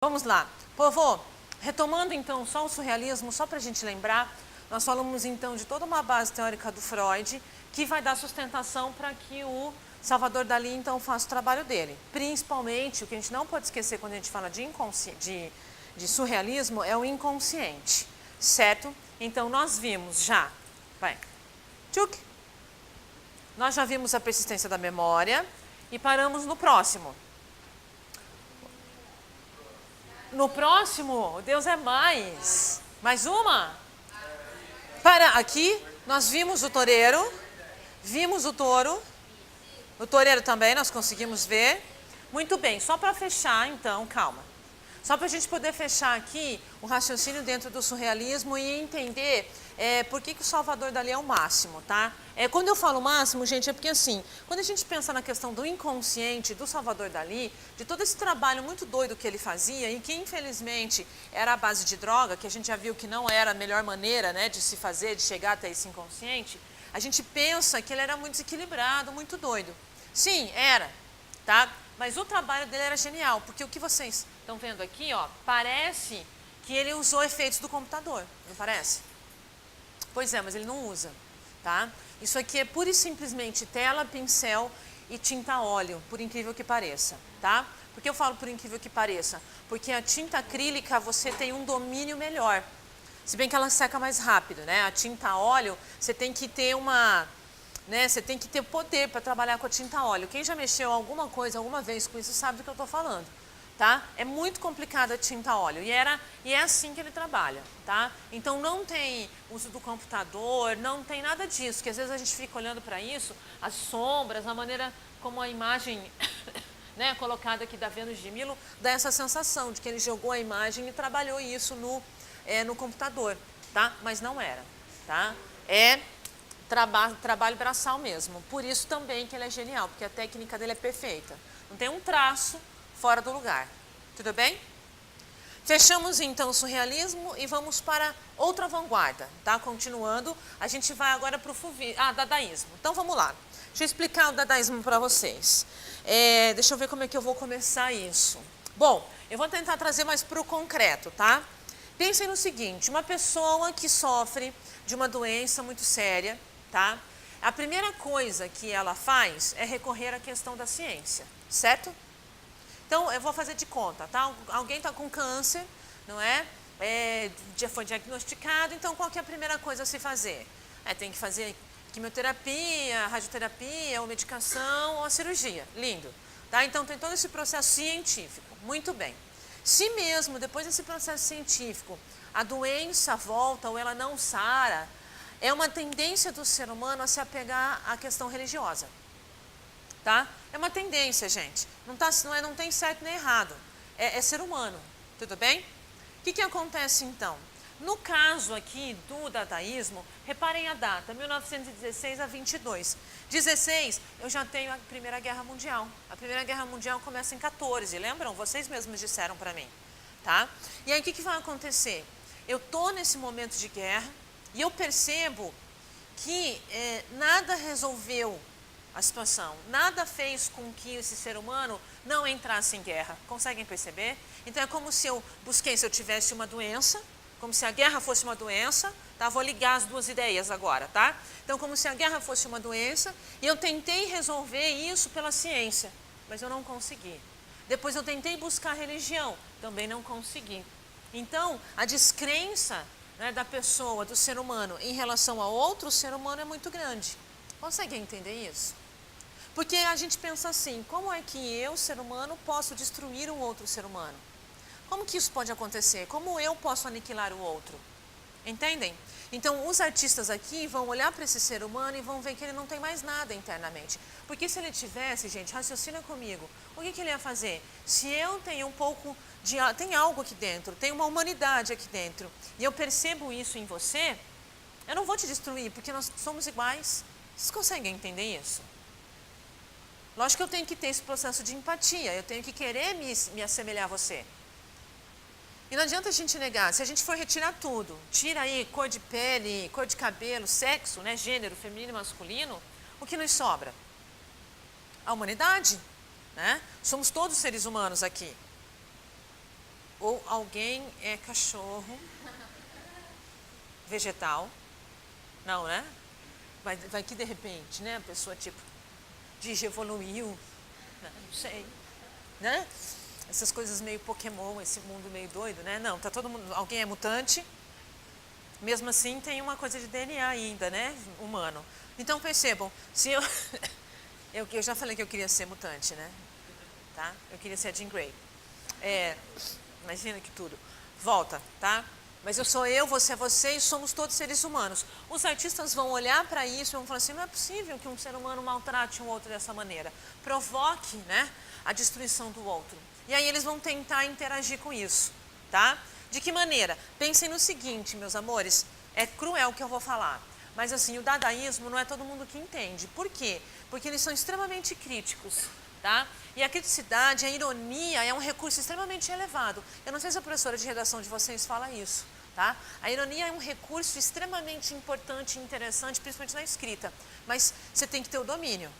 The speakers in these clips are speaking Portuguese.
Vamos lá. Povo, retomando então só o surrealismo, só para a gente lembrar, nós falamos então de toda uma base teórica do Freud, que vai dar sustentação para que o Salvador Dalí então faça o trabalho dele. Principalmente, o que a gente não pode esquecer quando a gente fala de surrealismo é o inconsciente, certo? Então nós vimos já, nós já vimos a persistência da memória e paramos no próximo. No próximo, Deus é mais. Mais uma? Para aqui, nós vimos o toureiro, vimos o touro, o toureiro também nós conseguimos ver. Muito bem, só para fechar então, calma. Só para a gente poder fechar aqui o raciocínio dentro do surrealismo e entender por que o Salvador Dalí é o máximo, tá? Quando eu falo máximo, gente, é porque assim, quando a gente pensa na questão do inconsciente do Salvador Dalí, de todo esse trabalho muito doido que ele fazia e que infelizmente era a base de droga, que a gente já viu que não era a melhor maneira, né, de se fazer, de chegar até esse inconsciente, a gente pensa que ele era muito desequilibrado, muito doido. Sim, era, tá? Mas o trabalho dele era genial, porque o que vocês estão vendo aqui, ó, parece que ele usou efeitos do computador, não parece? Pois é, mas ele não usa, tá? Isso aqui é pura e simplesmente tela, pincel e tinta a óleo, por incrível que pareça, tá? Por que eu falo por incrível que pareça? Porque a tinta acrílica você tem um domínio melhor, se bem que ela seca mais rápido, né? A tinta a óleo, você tem que ter você tem que ter poder para trabalhar com a tinta a óleo. Quem já mexeu alguma vez com isso sabe do que eu estou falando, tá? É muito complicado a tinta a óleo e é assim que ele trabalha, tá? Então não tem uso do computador, não tem nada disso, que às vezes a gente fica olhando para isso, as sombras, a maneira como a imagem né, colocada aqui da Vênus de Milo, dá essa sensação de que ele jogou a imagem e trabalhou isso no computador, tá? Mas não era, tá? Trabalho braçal mesmo, por isso também que ele é genial, porque a técnica dele é perfeita, não tem um traço fora do lugar, tudo bem? Fechamos então o surrealismo e vamos para outra vanguarda, tá? Continuando, a gente vai agora para o dadaísmo. Então vamos lá, deixa eu explicar o dadaísmo para vocês. Deixa eu ver como é que eu vou começar isso. Bom, eu vou tentar trazer mais para o concreto, tá? Pensem no seguinte, uma pessoa que sofre de uma doença muito séria, tá? A primeira coisa que ela faz é recorrer à questão da ciência, certo? Então, eu vou fazer de conta, tá? Alguém está com câncer, não é? Já foi diagnosticado, então qual que é a primeira coisa a se fazer? Tem que fazer quimioterapia, radioterapia, ou medicação, ou a cirurgia. Lindo, tá? Então, tem todo esse processo científico. Muito bem. Se mesmo, depois desse processo científico, a doença volta ou ela não sara, é uma tendência do ser humano a se apegar à questão religiosa, tá? É uma tendência, gente. Não tem certo nem errado. É ser humano, tudo bem? O que acontece então? No caso aqui do dadaísmo, reparem a data, 1916 a 22. 16, eu já tenho a Primeira Guerra Mundial. A Primeira Guerra Mundial começa em 14, lembram? Vocês mesmos disseram para mim, tá? E aí o que vai acontecer? Eu estou nesse momento de guerra, e eu percebo que nada resolveu a situação, nada fez com que esse ser humano não entrasse em guerra. Conseguem perceber? Então é como se eu tivesse uma doença, como se a guerra fosse uma doença, tá? Vou ligar as duas ideias agora, tá? Então como se a guerra fosse uma doença e eu tentei resolver isso pela ciência, mas eu não consegui. Depois eu tentei buscar religião, também não consegui. Então a descrença da pessoa, do ser humano, em relação a outro ser humano é muito grande. Conseguem entender isso? Porque a gente pensa assim, como é que eu, ser humano, posso destruir um outro ser humano? Como que isso pode acontecer? Como eu posso aniquilar o outro? Entendem? Então, os artistas aqui vão olhar para esse ser humano e vão ver que ele não tem mais nada internamente. Porque se ele tivesse, gente, raciocina comigo, o que ele ia fazer? Se eu tenho um pouco tem algo aqui dentro, tem uma humanidade aqui dentro, e eu percebo isso em você, eu não vou te destruir, porque nós somos iguais. Vocês conseguem entender isso? Lógico que eu tenho que ter esse processo de empatia, eu tenho que querer me assemelhar a você. E não adianta a gente negar, se a gente for retirar tudo, tira aí cor de pele, cor de cabelo, sexo, né, gênero, feminino e masculino, o que nos sobra? A humanidade, né? Somos todos seres humanos aqui. ou alguém é cachorro, vegetal, não, né? Vai que de repente, né, a pessoa tipo, digievoluiu, não sei, né? Essas coisas meio Pokémon, esse mundo meio doido, né? Não, tá todo mundo, alguém é mutante, mesmo assim tem uma coisa de DNA ainda, né, humano. Então percebam, se eu, eu já falei que eu queria ser mutante, né? Tá? Eu queria ser a Jean Grey. Imagina que tudo. Volta, tá? Mas eu sou eu, você é você e somos todos seres humanos. Os artistas vão olhar para isso e vão falar assim, não é possível que um ser humano maltrate um outro dessa maneira. Provoque, né, a destruição do outro. E aí eles vão tentar interagir com isso, tá? De que maneira? Pensem no seguinte, meus amores, é cruel o que eu vou falar. Mas assim, o dadaísmo não é todo mundo que entende. Por quê? Porque eles são extremamente críticos. Tá? E a criticidade, a ironia é um recurso extremamente elevado. Eu não sei se a professora de redação de vocês fala isso. Tá? A ironia é um recurso extremamente importante e interessante, principalmente na escrita. Mas você tem que ter o domínio.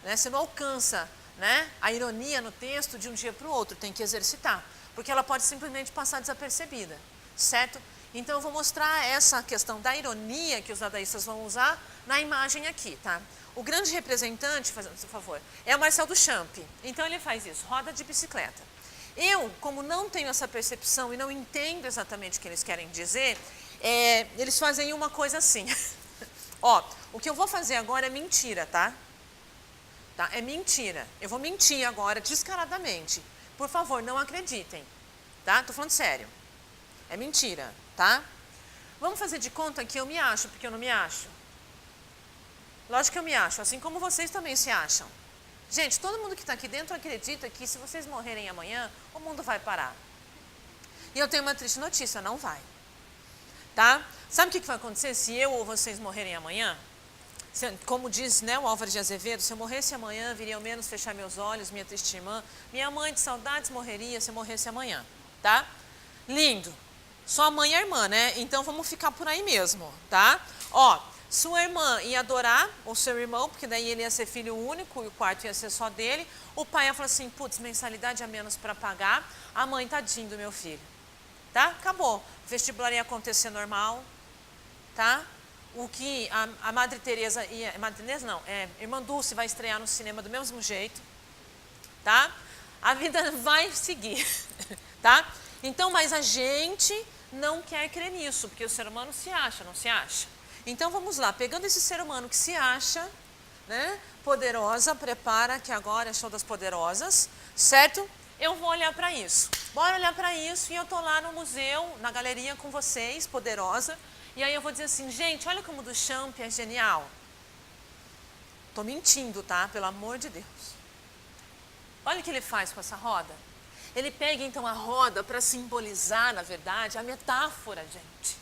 Né? Você não alcança, né, a ironia no texto de um dia para o outro, tem que exercitar. Porque ela pode simplesmente passar desapercebida. Certo? Então eu vou mostrar essa questão da ironia que os dadaístas vão usar na imagem aqui. Tá? O grande representante, por favor, é o Marcel Duchamp. Então ele faz isso, roda de bicicleta. Eu, como não tenho essa percepção e não entendo exatamente o que eles querem dizer, eles fazem uma coisa assim. Ó, o que eu vou fazer agora é mentira, tá? Tá? É mentira. Eu vou mentir agora descaradamente. Por favor, não acreditem. Tá? Tô falando sério. É mentira, tá? Vamos fazer de conta que eu me acho, porque eu não me acho. Lógico que eu me acho, assim como vocês também se acham. Gente, todo mundo que está aqui dentro acredita que se vocês morrerem amanhã, o mundo vai parar. E eu tenho uma triste notícia, não vai. Tá? Sabe o que vai acontecer se eu ou vocês morrerem amanhã? Como diz, né, o Álvaro de Azevedo, se eu morresse amanhã, viria ao menos fechar meus olhos, minha triste irmã. Minha mãe de saudades morreria se eu morresse amanhã. Tá? Lindo. Sua mãe é irmã, né? Então vamos ficar por aí mesmo, tá? Ó, sua irmã ia adorar o seu irmão, porque daí ele ia ser filho único e o quarto ia ser só dele. O pai ia falar assim, putz, mensalidade a menos para pagar. A mãe, tadinho do meu filho. Tá? Acabou. O vestibular ia acontecer normal. Tá? O que a Madre Teresa ia... Madre Teresa não, Irmã Dulce vai estrear no cinema do mesmo jeito. Tá? A vida vai seguir. Tá? Então, mas a gente não quer crer nisso, porque o ser humano se acha, não se acha? Então vamos lá, pegando esse ser humano que se acha, né, poderosa, prepara que agora é show das poderosas, certo? Eu vou olhar para isso. Bora olhar para isso e eu tô lá no museu, na galeria com vocês, poderosa, e aí eu vou dizer assim, gente, olha como o Duchamp é genial. Tô mentindo, tá? Pelo amor de Deus. Olha o que ele faz com essa roda. Ele pega então a roda para simbolizar, na verdade, a metáfora, gente.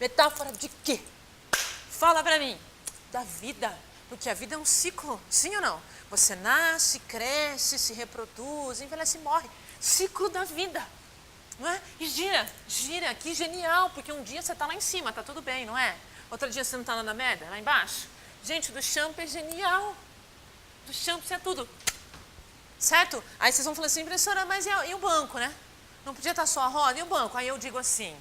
Metáfora de quê? Fala pra mim, da vida, porque a vida é um ciclo, sim ou não? Você nasce, cresce, se reproduz, envelhece e morre. Ciclo da vida, não é? E gira, que genial, porque um dia você tá lá em cima, tá tudo bem, não é? Outro dia você não tá lá na merda, lá embaixo? Gente, o Duchamp é genial. Duchamp é tudo, certo? Aí vocês vão falar assim, professora, mas e o banco, né? Não podia estar só a roda, e o banco? Aí eu digo assim,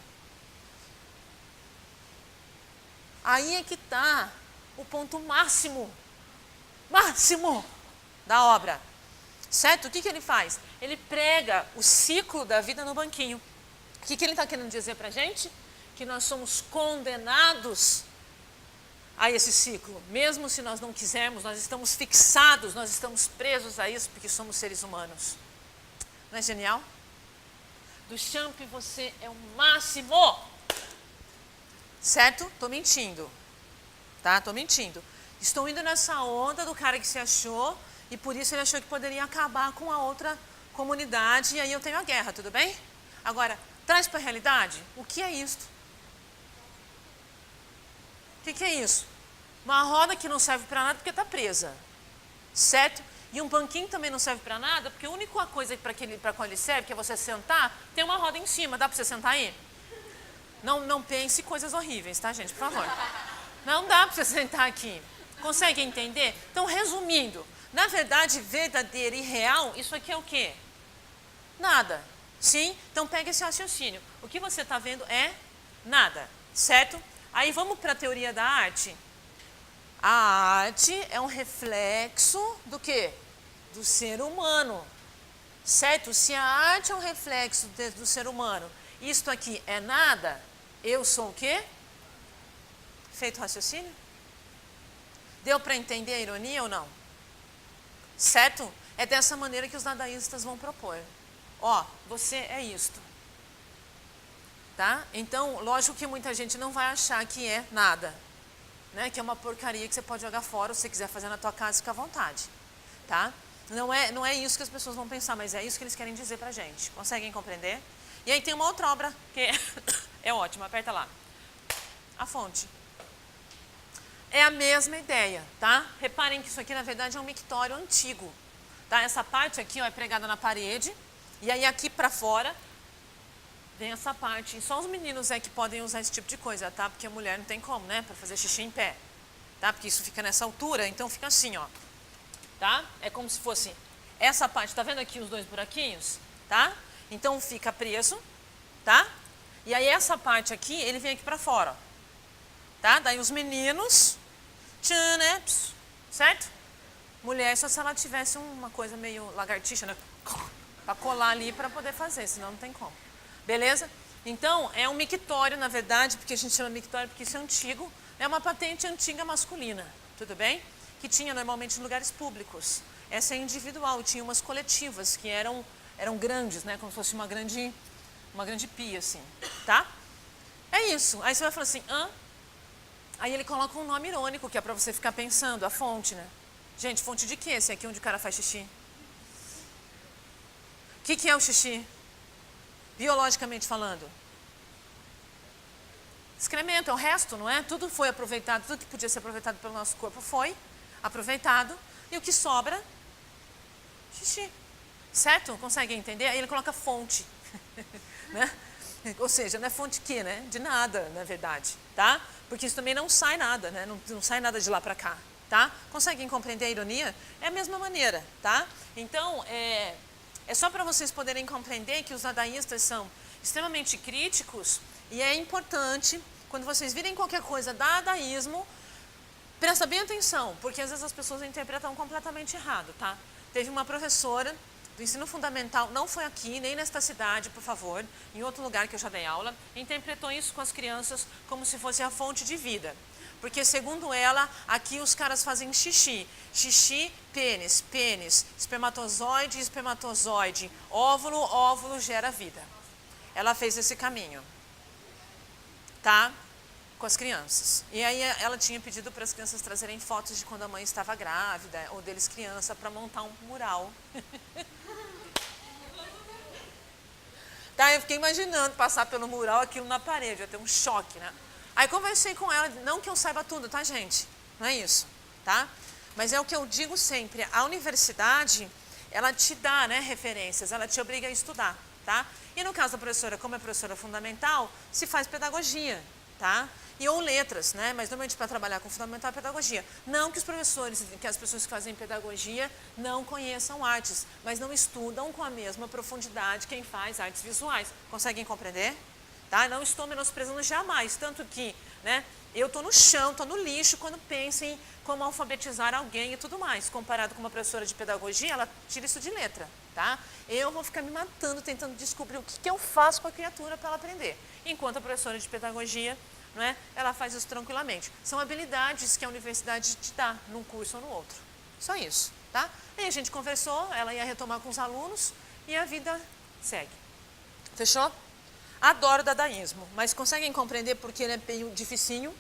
aí é que está o ponto máximo da obra, certo? O que ele faz? Ele prega o ciclo da vida no banquinho. O que ele está querendo dizer para a gente? Que nós somos condenados a esse ciclo. Mesmo se nós não quisermos, nós estamos fixados, nós estamos presos a isso porque somos seres humanos. Não é genial? Duchamp, você é o máximo! Certo? Tô mentindo. Tá? Tô mentindo. Estou indo nessa onda do cara que se achou e por isso ele achou que poderia acabar com a outra comunidade e aí eu tenho a guerra, tudo bem? Agora, traz para a realidade, o que é isto? O que é isso? Uma roda que não serve para nada porque está presa. Certo? E um banquinho também não serve para nada porque a única coisa para qual ele serve, que é você sentar, tem uma roda em cima. Dá para você sentar aí? Não pense coisas horríveis, tá, gente? Por favor. Não dá para você sentar aqui. Consegue entender? Então, resumindo, na verdade, verdadeira e real, isso aqui é o quê? Nada. Sim? Então pega esse raciocínio. O que você está vendo é nada, certo? Aí vamos para a teoria da arte. A arte é um reflexo do quê? Do ser humano, certo? Se a arte é um reflexo do ser humano, isto aqui é nada, eu sou o quê? Feito raciocínio? Deu para entender a ironia ou não? Certo? É dessa maneira que os dadaístas vão propor. Ó, você é isto. Tá? Então, lógico que muita gente não vai achar que é nada. Né? Que é uma porcaria que você pode jogar fora, se você quiser fazer na tua casa, fica à vontade. Tá? Não é isso que as pessoas vão pensar, mas é isso que eles querem dizer pra gente. Conseguem compreender? E aí tem uma outra obra que é ótima, aperta lá. A fonte. É a mesma ideia, tá? Reparem que isso aqui, na verdade, é um mictório antigo. Tá? Essa parte aqui ó, é pregada na parede, e aí aqui pra fora vem essa parte. E só os meninos é que podem usar esse tipo de coisa, tá? Porque a mulher não tem como, né? Pra fazer xixi em pé. Tá? Porque isso fica nessa altura, então fica assim, ó. Tá? É como se fosse essa parte, tá vendo aqui os dois buraquinhos? Tá? Então fica preso, tá? E aí essa parte aqui, ele vem aqui pra fora, ó. Tá? Daí os meninos, tchan, né? Certo? Mulher, só se ela tivesse uma coisa meio lagartixa, né? Pra colar ali pra poder fazer, senão não tem como. Beleza? Então, é um mictório, na verdade, porque a gente chama mictório porque isso é antigo, é uma patente antiga masculina, tudo bem? Que tinha normalmente em lugares públicos. Essa é individual, tinha umas coletivas que eram grandes, né? Como se fosse uma grande pia, assim, tá? É isso. Aí você vai falar assim, hã? Aí ele coloca um nome irônico, que é pra você ficar pensando, a fonte, né? Gente, fonte de quê? Esse aqui onde o cara faz xixi? O que é o xixi? Biologicamente falando. Excremento, é o resto, não é? Tudo foi aproveitado, tudo que podia ser aproveitado pelo nosso corpo foi aproveitado. E o que sobra? Xixi. Certo? Conseguem entender? Aí ele coloca fonte. Né? Ou seja, não é fonte que, né? De nada, na verdade. Tá? Porque isso também não sai nada, né? Não sai nada de lá para cá. Tá? Conseguem compreender a ironia? É a mesma maneira. Tá? Então, é só para vocês poderem compreender que os dadaístas são extremamente críticos e é importante, quando vocês virem qualquer coisa dadaísmo, presta bem atenção, porque às vezes as pessoas interpretam completamente errado, tá? Teve uma professora do ensino fundamental, não foi aqui, nem nesta cidade, por favor, em outro lugar que eu já dei aula, interpretou isso com as crianças como se fosse a fonte de vida. Porque, segundo ela, aqui os caras fazem xixi. Xixi, pênis, pênis, espermatozoide, espermatozoide, óvulo, óvulo gera vida. Ela fez esse caminho, tá? Com as crianças. E aí ela tinha pedido para as crianças trazerem fotos de quando a mãe estava grávida, ou deles criança, para montar um mural. Tá, eu fiquei imaginando passar pelo mural, aquilo na parede, ia ter um choque, né? Aí conversei com ela, não que eu saiba tudo, tá, gente? Não é isso, tá? Mas é o que eu digo sempre, a universidade, ela te dá, né, referências, ela te obriga a estudar, tá? E no caso da professora, como é professora fundamental, se faz pedagogia, tá? E ou letras, né? Mas normalmente para trabalhar com fundamental é pedagogia. Não que os professores, que as pessoas que fazem pedagogia não conheçam artes, mas não estudam com a mesma profundidade quem faz artes visuais. Conseguem compreender? Tá? Não estou menosprezando jamais, tanto que, né, eu estou no chão, estou no lixo quando penso em como alfabetizar alguém e tudo mais. Comparado com uma professora de pedagogia, ela tira isso de letra, tá? Eu vou ficar me matando tentando descobrir o que eu faço com a criatura para ela aprender. Enquanto a professora de pedagogia, não é, ela faz isso tranquilamente. São habilidades que a universidade te dá num curso ou no outro. Só isso, tá? Aí a gente conversou, ela ia retomar com os alunos e a vida segue. Fechou? Adoro o dadaísmo, mas conseguem compreender porque ele é meio dificinho,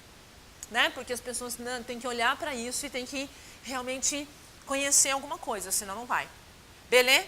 né? Porque as pessoas têm que olhar para isso e têm que realmente conhecer alguma coisa, senão não vai. Beleza?